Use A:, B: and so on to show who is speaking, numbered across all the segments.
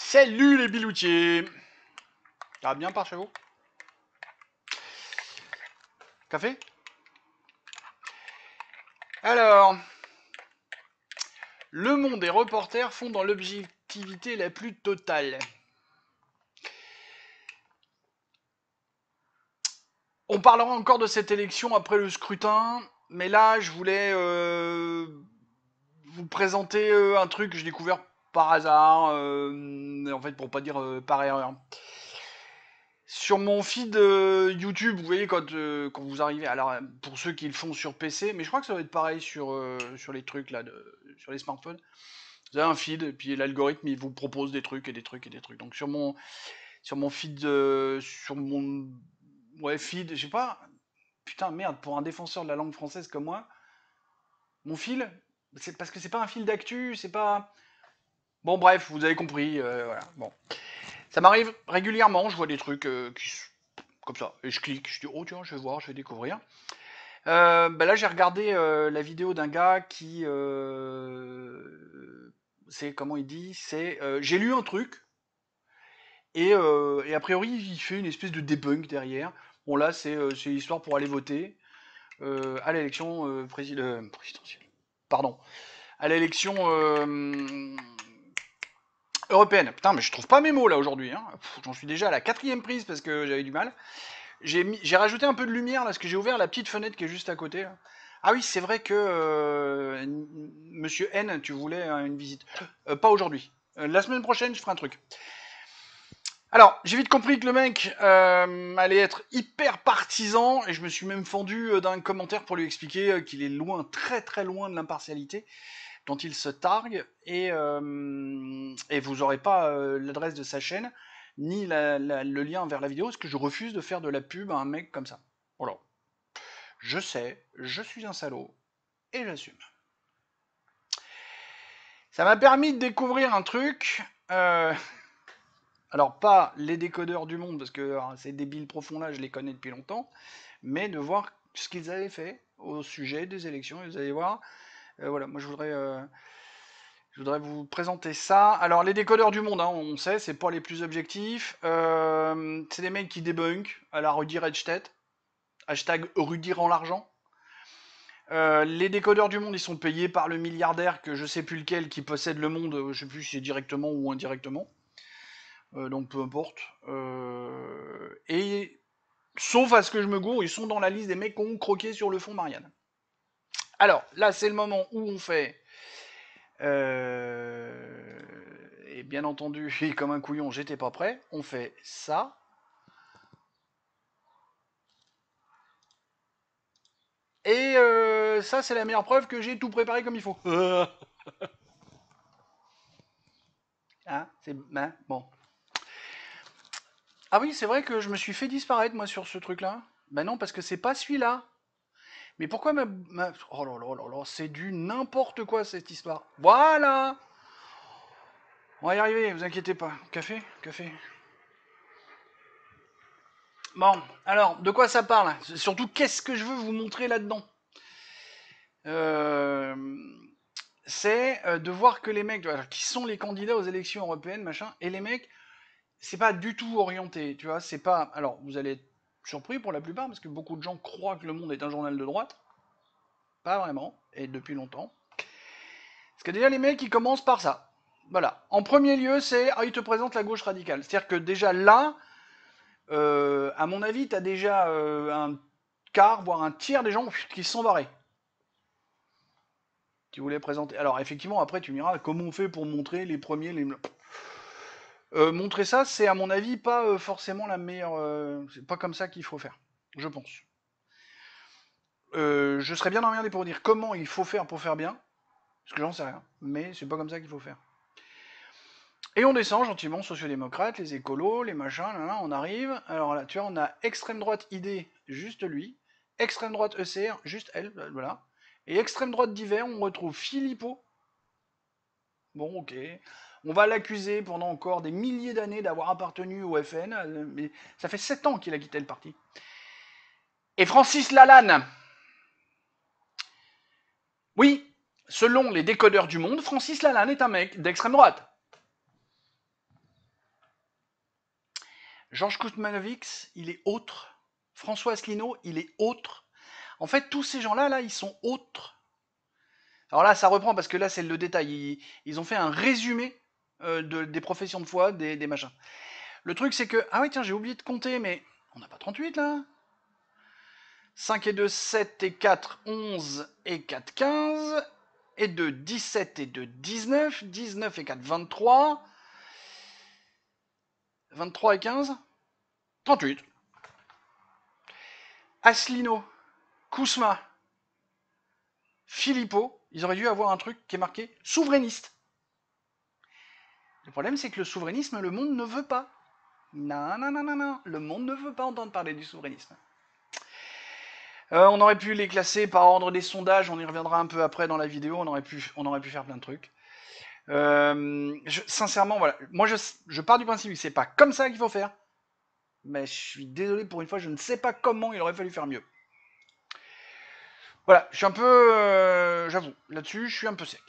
A: Salut les biloutiers. Ça va bien par chez vous? Café? Alors, le monde des reporters font dans l'objectivité la plus totale. On parlera encore de cette élection après le scrutin, mais là, je voulais vous présenter un truc que j'ai découvert par hasard, en fait, pour pas dire par erreur. Sur mon feed YouTube, vous voyez quand vous arrivez, alors pour ceux qui le font sur PC, mais je crois que ça va être pareil sur les trucs là, sur les smartphones. Vous avez un feed, et puis l'algorithme il vous propose des trucs et des trucs et des trucs. Donc sur mon feed, sur mon feed, je sais pas, putain merde, pour un défenseur de la langue française comme moi, mon fil, c'est parce que c'est pas un fil d'actu, c'est pas. Bon bref, vous avez compris, voilà. Bon, ça m'arrive régulièrement, je vois des trucs comme ça, et je clique, je dis oh tiens, je vais voir, je vais découvrir. Bah là j'ai regardé la vidéo d'un gars qui, c'est comment il dit, c'est j'ai lu un truc et a priori il fait une espèce de debunk derrière. Bon là c'est l'histoire pour aller voter à l'élection présidentielle. Pardon, à l'élection européenne. Putain mais je trouve pas mes mots là aujourd'hui. Hein. J'en suis déjà à la 4e prise parce que j'avais du mal. J'ai rajouté un peu de lumière là, parce que j'ai ouvert la petite fenêtre qui est juste à côté. Là. Ah oui, c'est vrai que Monsieur N, tu voulais une visite. Pas aujourd'hui. La semaine prochaine, je ferai un truc. Alors, j'ai vite compris que le mec allait être hyper partisan, et je me suis même fendu d'un commentaire pour lui expliquer qu'il est loin, très très loin de l'impartialité dont il se targue, et vous n'aurez pas l'adresse de sa chaîne, ni le lien vers la vidéo, parce que je refuse de faire de la pub à un mec comme ça. Voilà. Je sais, je suis un salaud, et j'assume. Ça m'a permis de découvrir un truc, alors pas les décodeurs du monde, parce que ces débiles profonds là, je les connais depuis longtemps, mais de voir ce qu'ils avaient fait au sujet des élections, et vous allez voir, voilà, moi je voudrais vous présenter ça. Alors, les décodeurs du monde, hein, on sait, c'est pas les plus objectifs. C'est des mecs qui débunkent à la Rudy Redstedt. Hashtag Rudy rend l'argent. Les décodeurs du monde, ils sont payés par le milliardaire que je sais plus lequel qui possède le monde, je sais plus si c'est directement ou indirectement. Donc peu importe. Et sauf à ce que je me gourre, ils sont dans la liste des mecs qui ont croqué sur le fond Marianne. Alors, là, c'est le moment où on fait et bien entendu, comme un couillon, j'étais pas prêt. On fait ça. Et ça, c'est la meilleure preuve que j'ai tout préparé comme il faut. Hein, c'est bon. Ah oui, c'est vrai que je me suis fait disparaître moi sur ce truc-là. Ben non, parce que c'est pas celui-là. Mais pourquoi oh là là là là, c'est du n'importe quoi cette histoire. Voilà. On va y arriver, vous inquiétez pas. Café, café. Bon, alors, de quoi ça parle? Surtout, qu'est-ce que je veux vous montrer là-dedans? C'est de voir que les mecs, alors, qui sont les candidats aux élections européennes, machin, et les mecs, c'est pas du tout orienté, tu vois, c'est pas. Alors, vous allez être surpris pour la plupart, parce que beaucoup de gens croient que Le Monde est un journal de droite. Pas vraiment, et depuis longtemps. Parce que déjà, les mecs, ils commencent par ça. Voilà. En premier lieu, c'est. Ah, ils te présentent la gauche radicale. C'est-à-dire que déjà là, à mon avis, t'as déjà un quart, voire un tiers des gens qui se sont barrés. Tu voulais présenter. Alors, effectivement, après, tu me diras comment on fait pour montrer les premiers. Montrer ça, c'est à mon avis pas forcément la meilleure. C'est pas comme ça qu'il faut faire, je pense. Je serais bien emmerdé pour dire comment il faut faire pour faire bien, parce que j'en sais rien. Mais c'est pas comme ça qu'il faut faire. Et on descend gentiment, sociodémocrates, les écolos, les machins, là, là, on arrive. Alors là, tu vois, on a extrême droite ID, juste lui. Extrême droite ECR, juste elle, voilà. Et extrême droite d'hiver, on retrouve Philippot. Bon, ok. On va l'accuser pendant encore des milliers d'années d'avoir appartenu au FN, mais ça fait 7 ans qu'il a quitté le parti. Et Francis Lalanne. Oui, selon les décodeurs du monde, Francis Lalanne est un mec d'extrême droite. Georges Koutmanovic, il est autre. François Asselineau, il est autre. En fait, tous ces gens-là, là, ils sont autres. Alors là, ça reprend parce que là, c'est le détail. Ils ont fait un résumé des professions de foi, des machins. Le truc, c'est que... Ah oui, tiens, j'ai oublié de compter, mais... On n'a pas 38, là. 5 et 2, 7 et 4, 11 et 4, 15. Et 2, 17 et 2, 19. 19 et 4, 23. 23 et 15, 38. Asselineau, Kousma, Philippot, ils auraient dû avoir un truc qui est marqué souverainiste. Le problème, c'est que le souverainisme, le monde ne veut pas. Non, non, non, non, non. Le monde ne veut pas entendre parler du souverainisme. On aurait pu les classer par ordre des sondages, on y reviendra un peu après dans la vidéo, on aurait pu faire plein de trucs. Sincèrement, voilà. Moi, je pars du principe que c'est pas comme ça qu'il faut faire. Mais je suis désolé, pour une fois, je ne sais pas comment il aurait fallu faire mieux. Voilà, je suis un peu... j'avoue, là-dessus, je suis un peu sec.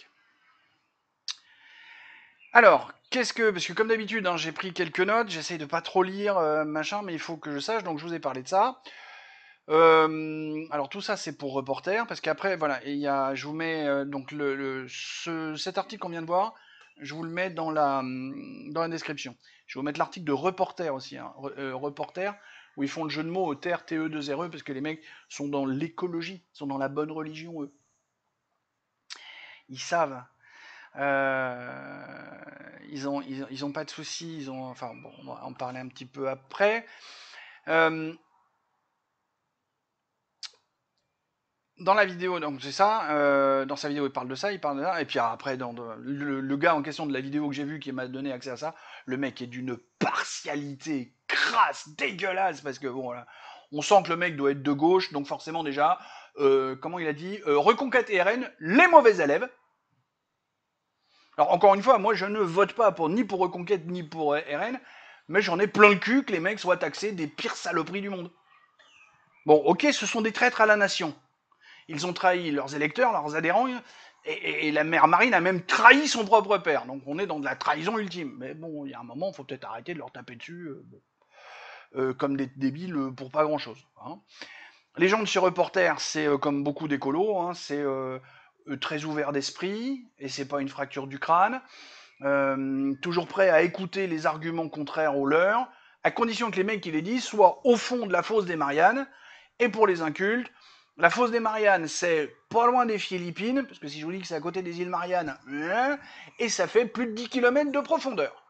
A: Alors, parce que comme d'habitude, hein, j'ai pris quelques notes, j'essaye de pas trop lire, machin, mais il faut que je sache, donc je vous ai parlé de ça. Alors tout ça, c'est pour Reporter, parce qu'après, voilà, je vous mets donc cet article qu'on vient de voir, je vous le mets dans la description. Je vais vous mettre l'article de Reporter aussi, hein, Reporter, où ils font le jeu de mots au TR, TE2RE, parce que les mecs sont dans l'écologie, sont dans la bonne religion, eux. Ils savent. Ils ont pas de soucis, enfin bon, on va en parler un petit peu après. Dans la vidéo, donc c'est ça, dans sa vidéo il parle de ça, et puis après le gars en question de la vidéo que j'ai vu qui m'a donné accès à ça, le mec est d'une partialité crasse, dégueulasse, parce que bon voilà, on sent que le mec doit être de gauche, donc forcément déjà, comment il a dit, Reconquête et RN, les mauvais élèves. Alors encore une fois, moi je ne vote pas ni pour Reconquête ni pour RN, mais j'en ai plein le cul que les mecs soient taxés des pires saloperies du monde. Bon, ok, ce sont des traîtres à la nation. Ils ont trahi leurs électeurs, leurs adhérents, et la mère Marine a même trahi son propre père. Donc on est dans de la trahison ultime. Mais bon, il y a un moment, il faut peut-être arrêter de leur taper dessus comme des débiles pour pas grand-chose. Hein. Les gens de chez Reporter, c'est comme beaucoup d'écolos, hein, c'est très ouvert d'esprit, et c'est pas une fracture du crâne. Toujours prêt à écouter les arguments contraires aux leurs, à condition que les mecs qui les disent soient au fond de la fosse des Mariannes. Et pour les incultes, la fosse des Mariannes, c'est pas loin des Philippines, parce que si je vous dis que c'est à côté des îles Mariannes, et ça fait plus de 10 km de profondeur.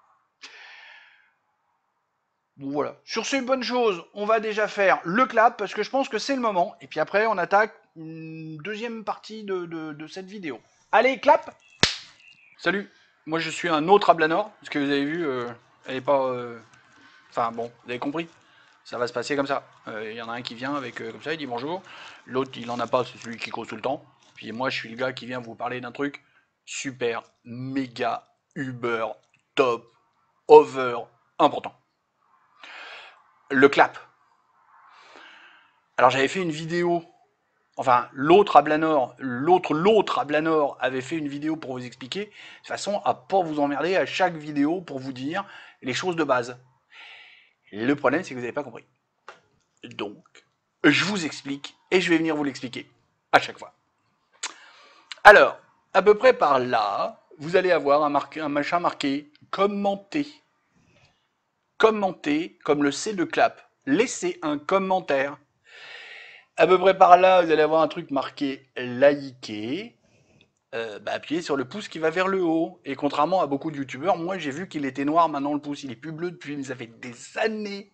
A: Bon voilà. Sur ces bonnes choses, on va déjà faire le clap, parce que je pense que c'est le moment. Et puis après, on attaque une deuxième partie de cette vidéo. Allez, clap! Salut! Moi, je suis un autre Ablanor, parce que vous avez vu, elle est pas... Enfin bon, vous avez compris. Ça va se passer comme ça. Il y en a un qui vient avec comme ça, il dit bonjour. L'autre, il en a pas, c'est celui qui cause tout le temps. Puis moi, je suis le gars qui vient vous parler d'un truc super, méga, uber, top, over, important. Le clap. Alors j'avais fait une vidéo, enfin l'autre Ablanor avait fait une vidéo pour vous expliquer, de façon à pas vous emmerder à chaque vidéo pour vous dire les choses de base. Le problème, c'est que vous n'avez pas compris. Donc, je vous explique, et je vais venir vous l'expliquer à chaque fois. Alors, à peu près par là, vous allez avoir un machin marqué « Commenter ». Commenter, comme le C de clap. Laissez un commentaire. À peu près par là, vous allez avoir un truc marqué « Liker ». Appuyez sur le pouce qui va vers le haut. Et contrairement à beaucoup de youtubeurs, moi j'ai vu qu'il était noir, maintenant le pouce il est plus bleu depuis, ça fait des années.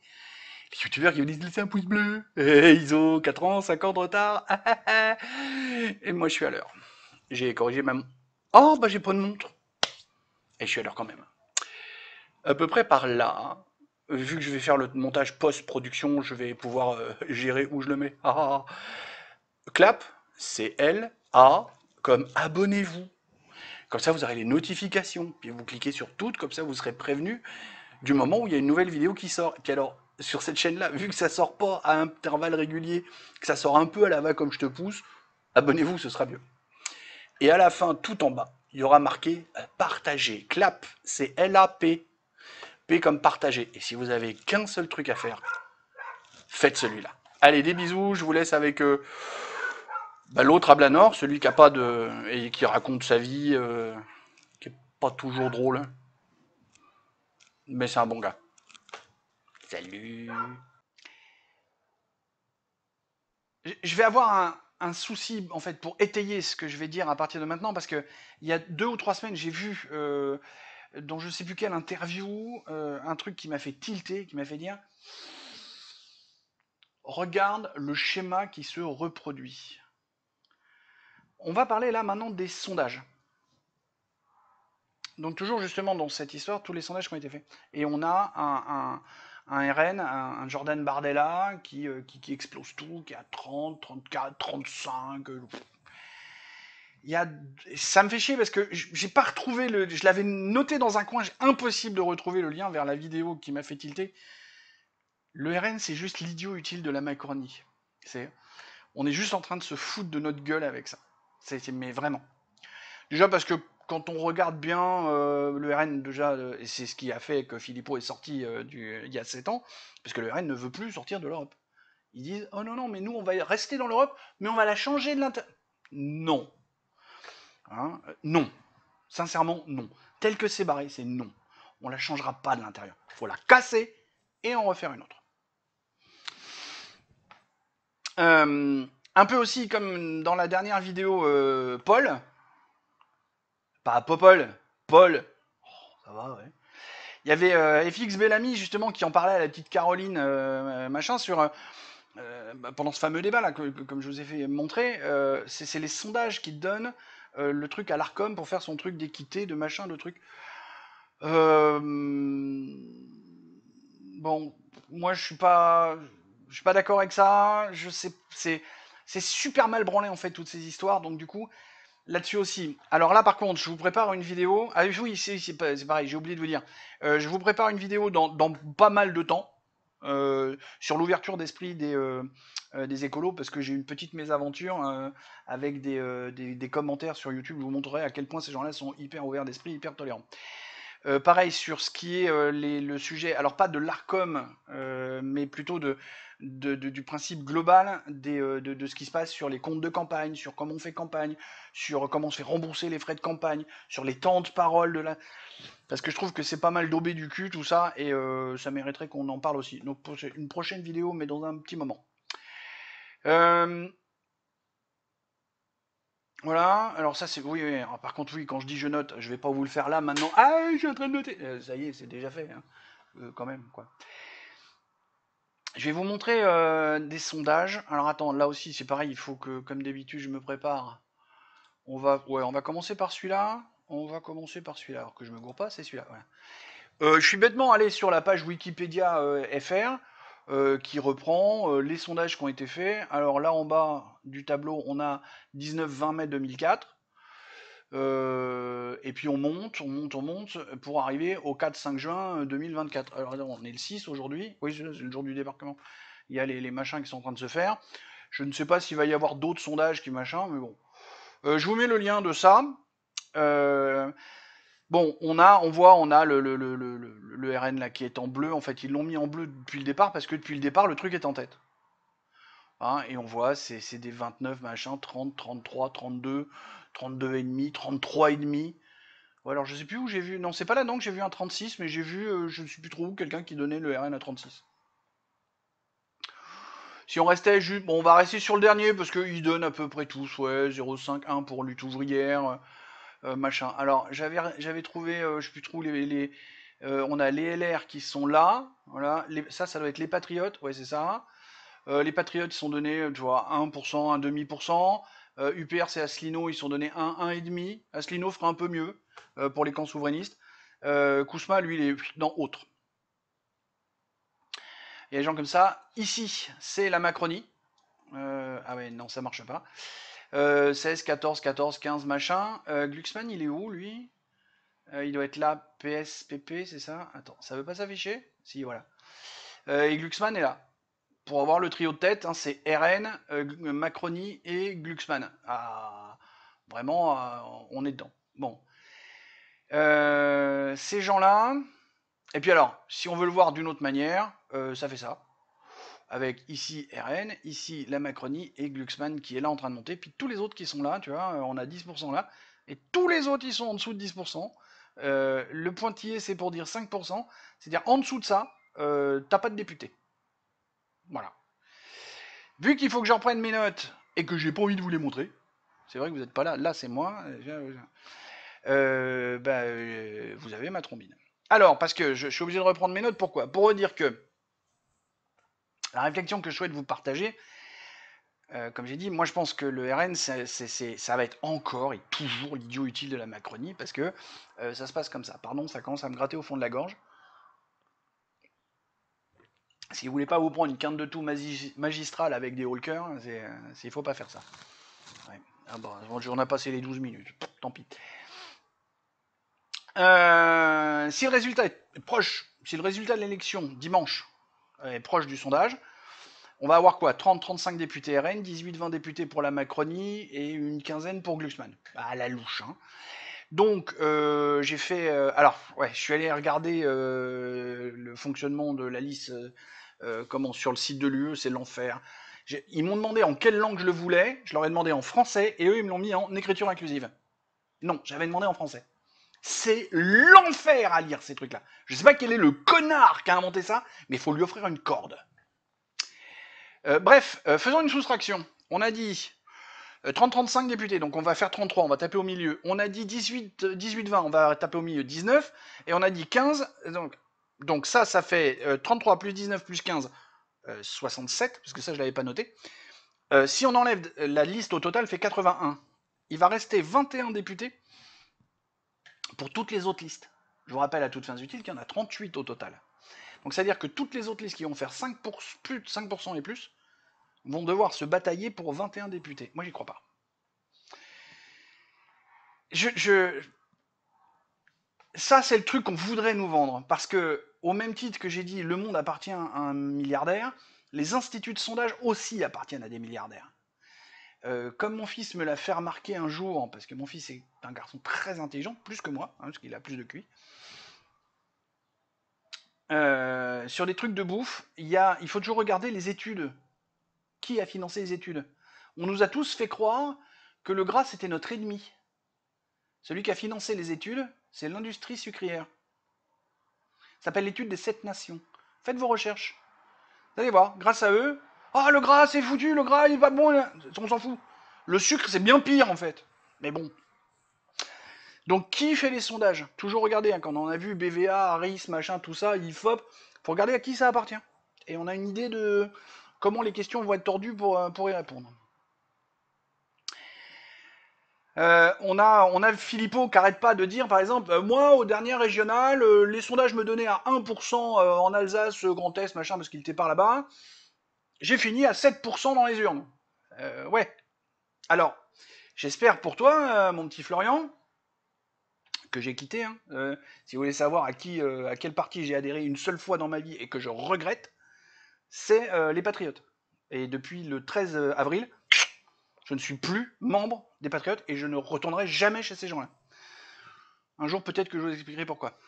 A: Les youtubeurs qui me disent laissez un pouce bleu, et ils ont 4 ans, 5 ans de retard, et moi je suis à l'heure. J'ai corrigé ma montre. Oh bah j'ai pas de montre. Et je suis à l'heure quand même. À peu près par là, vu que je vais faire le montage post-production, je vais pouvoir gérer où je le mets. Clap, c'est L-A, comme abonnez-vous. Comme ça, vous aurez les notifications. Puis vous cliquez sur toutes, comme ça, vous serez prévenu du moment où il y a une nouvelle vidéo qui sort. Et puis alors, sur cette chaîne-là, vu que ça sort pas à intervalles réguliers, que ça sort un peu à la va comme je te pousse, abonnez-vous, ce sera mieux. Et à la fin, tout en bas, il y aura marqué partager. Clap, c'est L-A-P. P comme partagé. Et si vous avez qu'un seul truc à faire, faites celui-là. Allez, des bisous, je vous laisse avec l'autre à Blanor, celui qui a pas de. Et qui raconte sa vie, qui est pas toujours drôle. Mais c'est un bon gars. Salut. Je vais avoir un souci, en fait, pour étayer ce que je vais dire à partir de maintenant, parce que il y a 2 ou 3 semaines, j'ai vu, dans je sais plus quelle interview, un truc qui m'a fait tilter, qui m'a fait dire regarde le schéma qui se reproduit. On va parler là maintenant des sondages. Donc toujours justement dans cette histoire, tous les sondages qui ont été faits. Et on a un RN, un Jordan Bardella qui explose tout, qui a 30, 34, 35. Ça me fait chier parce que j'ai pas retrouvé je l'avais noté dans un coin, impossible de retrouver le lien vers la vidéo qui m'a fait tilter. Le RN, c'est juste l'idiot utile de la Macronie. On est juste en train de se foutre de notre gueule avec ça. Mais vraiment. Déjà parce que quand on regarde bien le RN, déjà, et c'est ce qui a fait que Philippot est sorti il y a 7 ans, parce que le RN ne veut plus sortir de l'Europe. Ils disent oh non, non, mais nous on va rester dans l'Europe, mais on va la changer de l'intérieur. Non. Hein, non. Sincèrement, non. Tel que c'est barré, c'est non. On la changera pas de l'intérieur. Il faut la casser et en refaire une autre. Un peu aussi comme dans la dernière vidéo, Paul. Pas Popol, Paul. Oh, ça va, ouais. Il y avait FX Bellamy justement qui en parlait à la petite Caroline machin sur pendant ce fameux débat là comme je vous ai fait montrer, c'est les sondages qui donnent le truc à l'Arcom pour faire son truc d'équité, de machin, de truc. Bon, moi je suis pas d'accord avec ça. Je sais, c'est super mal branlé en fait toutes ces histoires. Donc du coup, là-dessus aussi. Alors là par contre, je vous prépare une vidéo. Ah oui, c'est pareil. J'ai oublié de vous dire. Je vous prépare une vidéo dans pas mal de temps. Sur l'ouverture d'esprit des écolos, parce que j'ai une petite mésaventure avec des commentaires sur YouTube. Je vous montrerai à quel point ces gens-là sont hyper ouverts d'esprit, hyper tolérants. Pareil sur ce qui est le sujet, alors pas de l'ARCOM, mais plutôt du principe global de ce qui se passe sur les comptes de campagne, sur comment on fait campagne, sur comment on se fait rembourser les frais de campagne, sur les temps de parole de la... Parce que je trouve que c'est pas mal daubé du cul tout ça, et ça mériterait qu'on en parle aussi. Donc une prochaine vidéo, mais dans un petit moment. Voilà, alors ça c'est... Oui, oui, alors, par contre oui, quand je dis je note, je vais pas vous le faire là maintenant. Ah, je suis en train de noter. Ça y est, c'est déjà fait, hein. Quand même, quoi. Je vais vous montrer des sondages. Alors attends, là aussi c'est pareil, il faut que, comme d'habitude, je me prépare. On va commencer par celui-là. On va commencer par celui-là. Alors que je me gourre pas, c'est celui-là. Voilà. Je suis bêtement allé sur la page Wikipédia FR qui reprend les sondages qui ont été faits. Alors là en bas du tableau, on a 19-20 mai 2004. Et puis on monte pour arriver au 4-5 juin 2024. Alors on est le 6 aujourd'hui, oui c'est le jour du débarquement. Il y a les machins qui sont en train de se faire. Je ne sais pas s'il va y avoir d'autres sondages qui machin, mais bon. Je vous mets le lien de ça. Bon, on a le RN là qui est en bleu. En fait, ils l'ont mis en bleu depuis le départ parce que depuis le départ, le truc est en tête. Hein, et on voit, c'est des 29 machin, 30, 33, 32, 32 et demi, 33 et demi. Ouais, alors je sais plus où j'ai vu. Non, c'est pas là-dedans que j'ai vu un 36, mais j'ai vu, je ne sais plus trop où, quelqu'un qui donnait le RN à 36. Si on restait juste. Bon, on va rester sur le dernier parce qu'ils donnent à peu près tous, ouais, 0,5, 1 pour lutte ouvrière, machin. Alors, j'avais trouvé, je sais plus trop, on a les LR qui sont là, voilà. Ça doit être les Patriotes, ouais, c'est ça. Les Patriotes, ils sont donnés, tu vois, 1%, 1,5%. UPR, c'est Asselineau, ils sont donnés 1, 1,5. Asselineau fera un peu mieux pour les camps souverainistes. Kousma, lui, il est dans autre. Il y a des gens comme ça. Ici, c'est la Macronie. Ah ouais, non, ça marche pas. 16, 14, 14, 15, machin. Glucksmann, il est où, lui Il doit être là, PS, PP, c'est ça. Attends, ça veut pas s'afficher Si, voilà. Et Glucksmann est là. Pour avoir le trio de tête, hein, c'est RN, Macronie et Glucksmann. Ah, vraiment, on est dedans. Bon. Ces gens-là, Et puis alors, si on veut le voir d'une autre manière, ça fait ça. Avec ici RN, ici la Macronie et Glucksmann qui est là en train de monter, puis tous les autres qui sont là, tu vois, on a 10% là, et tous les autres ils sont en dessous de 10%. Le pointillé c'est pour dire 5%, c'est-à-dire en dessous de ça, t'as pas de député. Voilà. Vu qu'il faut que je reprenne mes notes et que j'ai pas envie de vous les montrer, c'est vrai que vous n'êtes pas là, là c'est moi, vous avez ma trombine. Alors, parce que je suis obligé de reprendre mes notes, pourquoi? Pour redire que la réflexion que je souhaite vous partager, comme j'ai dit, moi je pense que le RN, ça va être encore et toujours l'idiot utile de la Macronie, parce que ça se passe comme ça. Pardon, ça commence à me gratter au fond de la gorge. Si vous voulez pas vous prendre une quinte de tout magistrale avec des Hulkers, il faut pas faire ça. Ouais. Ah bon, on a passé les 12 minutes, tant pis. Si le résultat est proche, si le résultat de l'élection dimanche est proche du sondage, on va avoir quoi? 30-35 députés RN, 18-20 députés pour la Macronie et une quinzaine pour Glucksmann. À la louche, hein. Donc, j'ai fait... alors, ouais, je suis allé regarder le fonctionnement de la liste sur le site de l'UE, c'est l'enfer. Ils m'ont demandé en quelle langue je le voulais, je leur ai demandé en français, et eux, ils me l'ont mis en écriture inclusive. Non, j'avais demandé en français. C'est l'enfer à lire, ces trucs-là. Je sais pas quel est le connard qui a inventé ça, mais il faut lui offrir une corde. Bref, faisons une soustraction. On a dit 30-35 députés, donc on va faire 33, on va taper au milieu. On a dit 18-20, on va taper au milieu 19. Et on a dit 15, donc ça fait 33 plus 19 plus 15, 67, parce que ça je l'avais pas noté. Si on enlève la liste au total, fait 81. Il va rester 21 députés pour toutes les autres listes. Je vous rappelle à toutes fins utiles qu'il y en a 38 au total. Donc c'est-à-dire que toutes les autres listes qui vont faire plus de 5% et plus vont devoir se batailler pour 21 députés. Moi j'y crois pas. Ça c'est le truc qu'on voudrait nous vendre, parce que au même titre que j'ai dit le monde appartient à un milliardaire, les instituts de sondage aussi appartiennent à des milliardaires. Comme mon fils me l'a fait remarquer un jour, parce que mon fils est un garçon très intelligent, plus que moi, parce qu'il a plus de QI, sur des trucs de bouffe, il faut toujours regarder les études. Qui a financé les études? On nous a tous fait croire que le gras c'était notre ennemi. Celui qui a financé les études, c'est l'industrie sucrière. Ça s'appelle l'étude des 7 nations. Faites vos recherches. Vous allez voir, grâce à eux, ah le gras c'est foutu, le gras il est pas bon, on s'en fout. Le sucre c'est bien pire en fait. Mais bon. Donc qui fait les sondages? Toujours regarder, quand on a vu BVA, Harris, machin, tout ça, IFOP, faut regarder à qui ça appartient. Et on a une idée de comment les questions vont être tordues pour y répondre. On a Philippot qui arrête pas de dire, par exemple, moi, au dernier régional, les sondages me donnaient à 1% en Alsace, Grand Est, machin, parce qu'il était par là-bas. J'ai fini à 7% dans les urnes. Ouais. Alors, j'espère pour toi, mon petit Florian, que j'ai quitté, hein, si vous voulez savoir à quel parti j'ai adhéré une seule fois dans ma vie et que je regrette, c'est les Patriotes. Et depuis le 13 avril, je ne suis plus membre des Patriotes et je ne retournerai jamais chez ces gens-là. Un jour, peut-être que je vous expliquerai pourquoi.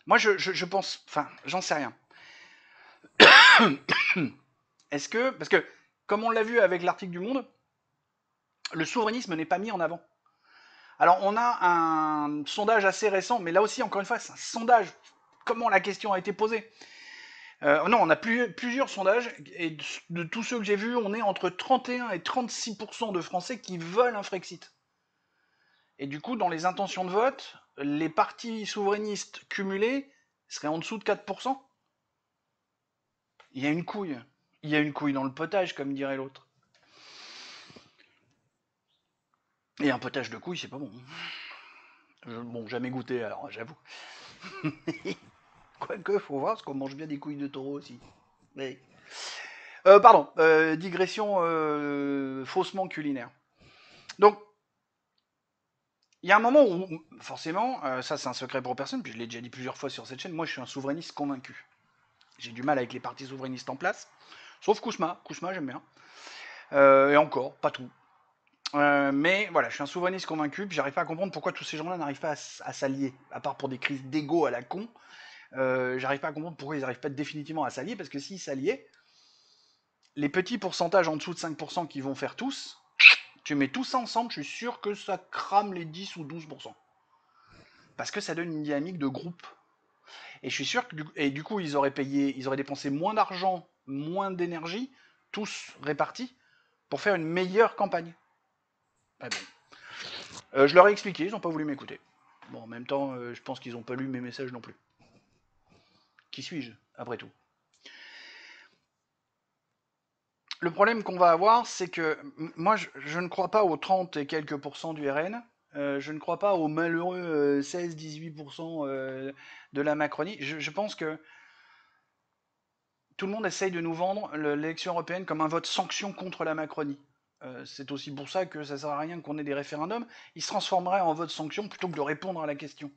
A: Moi, je pense... Enfin, j'en sais rien. Est-ce que... Parce que, comme on l'a vu avec l'article du Monde, le souverainisme n'est pas mis en avant. Alors, on a un sondage assez récent, mais là aussi, encore une fois, c'est un sondage. Comment la question a été posée? Non, on a plusieurs sondages, et de tous ceux que j'ai vus, on est entre 31 et 36% de Français qui veulent un Frexit. Et du coup, dans les intentions de vote, les partis souverainistes cumulés seraient en dessous de 4%. Il y a une couille. Il y a une couille dans le potage, comme dirait l'autre. Et un potage de couilles, c'est pas bon. Bon, jamais goûté, alors j'avoue. Quoique, faut voir, parce qu'on mange bien des couilles de taureau aussi. Mais... pardon, digression faussement culinaire. Donc, il y a un moment où, forcément, ça c'est un secret pour personne, puis je l'ai déjà dit plusieurs fois sur cette chaîne, moi je suis un souverainiste convaincu. J'ai du mal avec les partis souverainistes en place, sauf Kousma. Kousma, j'aime bien. Et encore, pas tout. Mais voilà, je suis un souverainiste convaincu, puis j'arrive pas à comprendre pourquoi tous ces gens-là n'arrivent pas à s'allier, à part pour des crises d'ego à la con. J'arrive pas à comprendre pourquoi ils n'arrivent pas définitivement à s'allier, parce que s'ils s'alliaient, les petits pourcentages en dessous de 5% qui vont faire tous, tu mets tout ça ensemble, je suis sûr que ça crame les 10 ou 12%. Parce que ça donne une dynamique de groupe. Et je suis sûr que du coup, ils auraient dépensé moins d'argent, moins d'énergie, tous répartis, pour faire une meilleure campagne. Mais bon. Je leur ai expliqué, ils n'ont pas voulu m'écouter. Bon, en même temps, je pense qu'ils n'ont pas lu mes messages non plus. Qui suis-je, après tout? Le problème qu'on va avoir, c'est que moi, je ne crois pas aux 30 et quelques pourcents du RN. Je ne crois pas aux malheureux 16-18% de la Macronie. Je pense que tout le monde essaye de nous vendre l'élection européenne comme un vote sanction contre la Macronie. C'est aussi pour ça que ça ne sert à rien qu'on ait des référendums. Ils se transformeraient en vote sanction plutôt que de répondre à la question.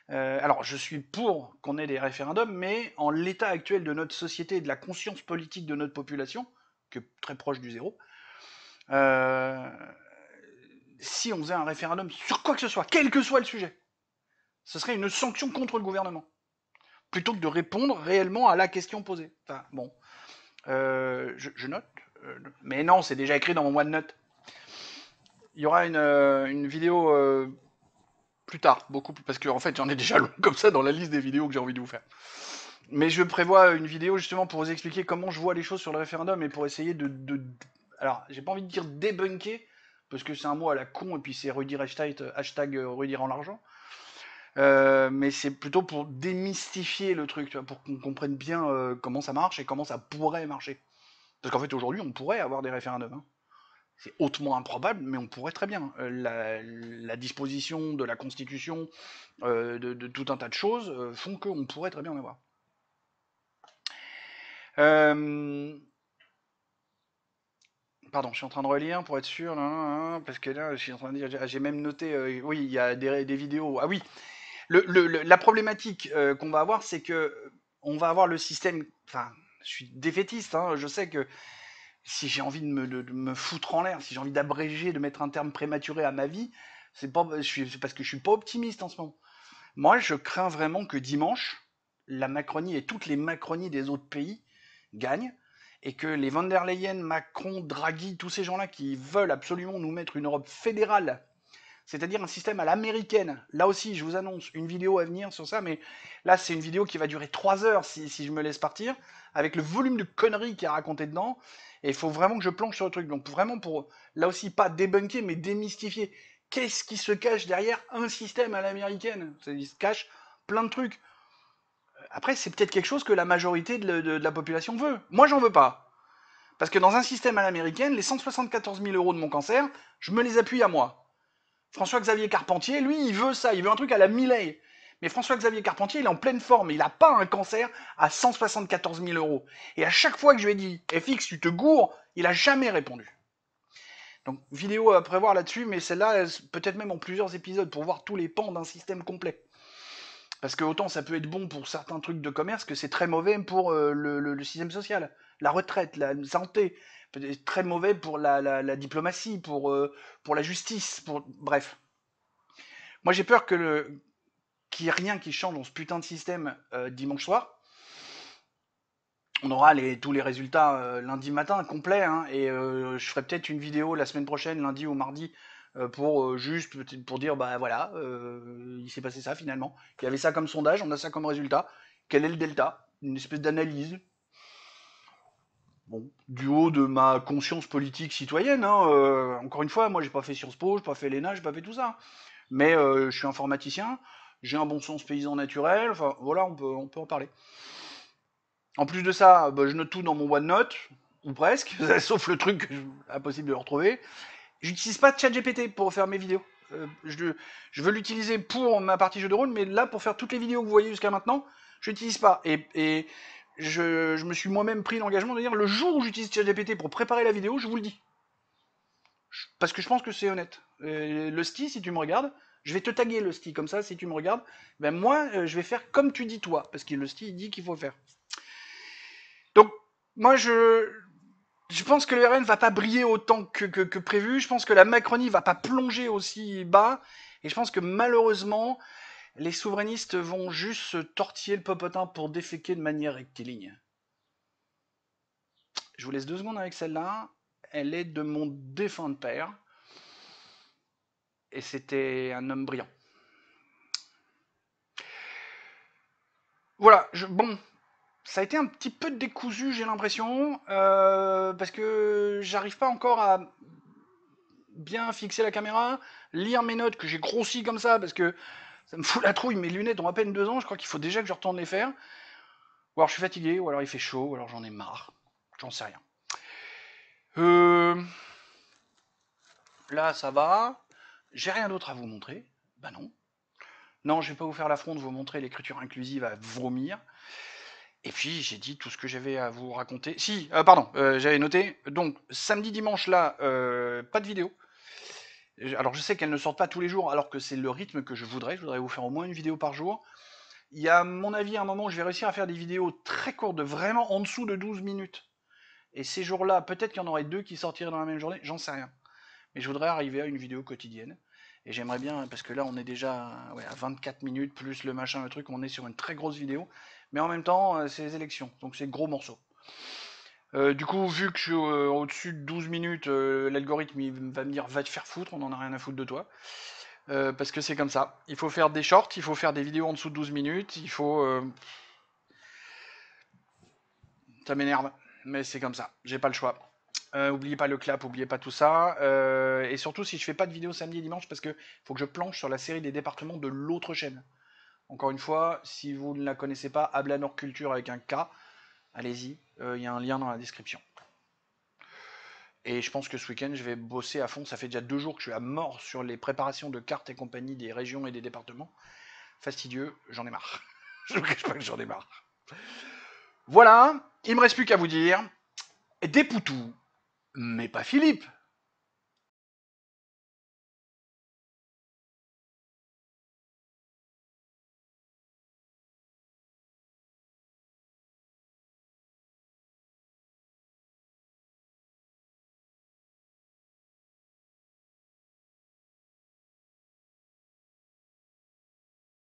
A: Alors, je suis pour qu'on ait des référendums, mais en l'état actuel de notre société et de la conscience politique de notre population, qui est très proche du zéro, euh, si on faisait un référendum sur quoi que ce soit, quel que soit le sujet, ce serait une sanction contre le gouvernement, plutôt que de répondre réellement à la question posée. Enfin, bon, je note, mais non, c'est déjà écrit dans mon OneNote. Il y aura une vidéo plus tard, beaucoup plus, parce qu'en fait, j'en ai déjà long comme ça dans la liste des vidéos que j'ai envie de vous faire. Mais je prévois une vidéo justement pour vous expliquer comment je vois les choses sur le référendum et pour essayer alors, j'ai pas envie de dire débunker, parce que c'est un mot à la con et puis c'est redire hashtag redire en l'argent. Mais c'est plutôt pour démystifier le truc, tu vois, pour qu'on comprenne bien comment ça marche et comment ça pourrait marcher. Parce qu'en fait, aujourd'hui, on pourrait avoir des référendums. Hein. C'est hautement improbable, mais on pourrait très bien. La disposition de la Constitution, de tout un tas de choses font qu'on pourrait très bien en avoir. Pardon, je suis en train de relire pour être sûr, parce que là, je suis en train de dire, j'ai même noté, oui, il y a des vidéos. Ah oui, la problématique qu'on va avoir, c'est que on va avoir le système. Enfin, je suis défaitiste, hein, je sais que si j'ai envie de me foutre en l'air, si j'ai envie d'abréger, de mettre un terme prématuré à ma vie, c'est parce que je suis pas optimiste en ce moment. Moi, je crains vraiment que dimanche, la Macronie et toutes les Macronies des autres pays gagnent et que les von der Leyen, Macron, Draghi, tous ces gens-là qui veulent absolument nous mettre une Europe fédérale, c'est-à-dire un système à l'américaine. Là aussi, je vous annonce une vidéo à venir sur ça, mais là, c'est une vidéo qui va durer 3 heures si je me laisse partir, avec le volume de conneries qu'il y a raconté dedans. Et il faut vraiment que je planche sur le truc. Donc vraiment pour, là aussi, pas débunker, mais démystifier. Qu'est-ce qui se cache derrière un système à l'américaine? Il se cache plein de trucs. Après, c'est peut-être quelque chose que la majorité de la population veut. Moi, j'en veux pas. Parce que dans un système à l'américaine, les 174 000 euros de mon cancer, je me les appuie à moi. François-Xavier Carpentier, lui, il veut ça, il veut un truc à la Millet. Mais François-Xavier Carpentier, il est en pleine forme, il n'a pas un cancer à 174 000 euros. Et à chaque fois que je lui ai dit, FX, tu te gourres, il a jamais répondu. Donc, vidéo à prévoir là-dessus, mais celle-là, peut-être même en plusieurs épisodes, pour voir tous les pans d'un système complet. Parce que autant ça peut être bon pour certains trucs de commerce, que c'est très mauvais pour le système social. La retraite, la santé, peut-être très mauvais pour la diplomatie, pour la justice, bref. Moi j'ai peur qu'il n'y ait rien qui change dans ce putain de système dimanche soir. On aura tous les résultats lundi matin complets, hein, et je ferai peut-être une vidéo la semaine prochaine, lundi ou mardi, pour juste pour dire bah voilà, il s'est passé ça finalement. Il y avait ça comme sondage, on a ça comme résultat. Quel est le delta? Une espèce d'analyse. Bon, du haut de ma conscience politique citoyenne, hein, encore une fois, moi j'ai pas fait Sciences Po, j'ai pas fait l'ENA, j'ai pas fait tout ça. Mais je suis informaticien, j'ai un bon sens paysan naturel, enfin voilà, on peut en parler. En plus de ça, bah, je note tout dans mon OneNote, ou presque, sauf le truc impossible de le retrouver. J'utilise pas ChatGPT pour faire mes vidéos. Je veux l'utiliser pour ma partie jeu de rôle, mais là, pour faire toutes les vidéos que vous voyez jusqu'à maintenant, je l'utilise pas. Et je me suis moi-même pris l'engagement de dire le jour où j'utilise ChatGPT pour préparer la vidéo, je vous le dis. Parce que je pense que c'est honnête. Le sti, si tu me regardes, je vais te taguer le sti comme ça, si tu me regardes, ben moi, je vais faire comme tu dis toi, parce que le sti, il dit qu'il faut faire. Donc, moi, Je pense que le RN va pas briller autant que prévu. Je pense que la Macronie va pas plonger aussi bas. Et je pense que malheureusement, les souverainistes vont juste se tortiller le popotin pour déféquer de manière rectiligne. Je vous laisse 2 secondes avec celle-là. Elle est de mon défunt père. Et c'était un homme brillant. Voilà, bon, ça a été un petit peu décousu, j'ai l'impression, parce que j'arrive pas encore à bien fixer la caméra, lire mes notes que j'ai grossi comme ça, parce que ça me fout la trouille, mes lunettes ont à peine 2 ans, je crois qu'il faut déjà que je retourne les faire. Ou alors je suis fatigué, ou alors il fait chaud, ou alors j'en ai marre. J'en sais rien. Là, ça va. J'ai rien d'autre à vous montrer. Bah non. Non, je vais pas vous faire l'affront de vous montrer l'écriture inclusive à vomir. Et puis j'ai dit tout ce que j'avais à vous raconter. Si, pardon, j'avais noté. Donc samedi, dimanche là, pas de vidéo. Alors je sais qu'elles ne sortent pas tous les jours, alors que c'est le rythme que je voudrais. Je voudrais vous faire au moins une vidéo par jour. Il y a, à mon avis, un moment où je vais réussir à faire des vidéos très courtes, vraiment en dessous de 12 minutes. Et ces jours-là, peut-être qu'il y en aurait 2 qui sortiraient dans la même journée, j'en sais rien. Mais je voudrais arriver à une vidéo quotidienne. Et j'aimerais bien, parce que là on est déjà ouais, à 24 minutes, plus le machin, le truc, on est sur une très grosse vidéo. Mais en même temps, c'est les élections, donc c'est gros morceau. Du coup, vu que je suis au-dessus de 12 minutes, l'algorithme il va me dire va te faire foutre, on en a rien à foutre de toi. Parce que c'est comme ça. Il faut faire des shorts, il faut faire des vidéos en dessous de 12 minutes, il faut... Ça m'énerve, mais c'est comme ça, j'ai pas le choix. Oubliez pas le clap, oubliez pas tout ça. Et surtout, si je fais pas de vidéo samedi et dimanche, parce que faut que je planche sur la série des départements de l'autre chaîne. Encore une fois, si vous ne la connaissez pas, Ablanor Culture avec un K, allez-y, il y a un lien dans la description. Et je pense que ce week-end, je vais bosser à fond. Ça fait déjà 2 jours que je suis à mort sur les préparations de cartes et compagnie des régions et des départements. Fastidieux, j'en ai marre. Je ne vous cache pas que j'en ai marre. Voilà, il me reste plus qu'à vous dire des poutous, mais pas Philippe.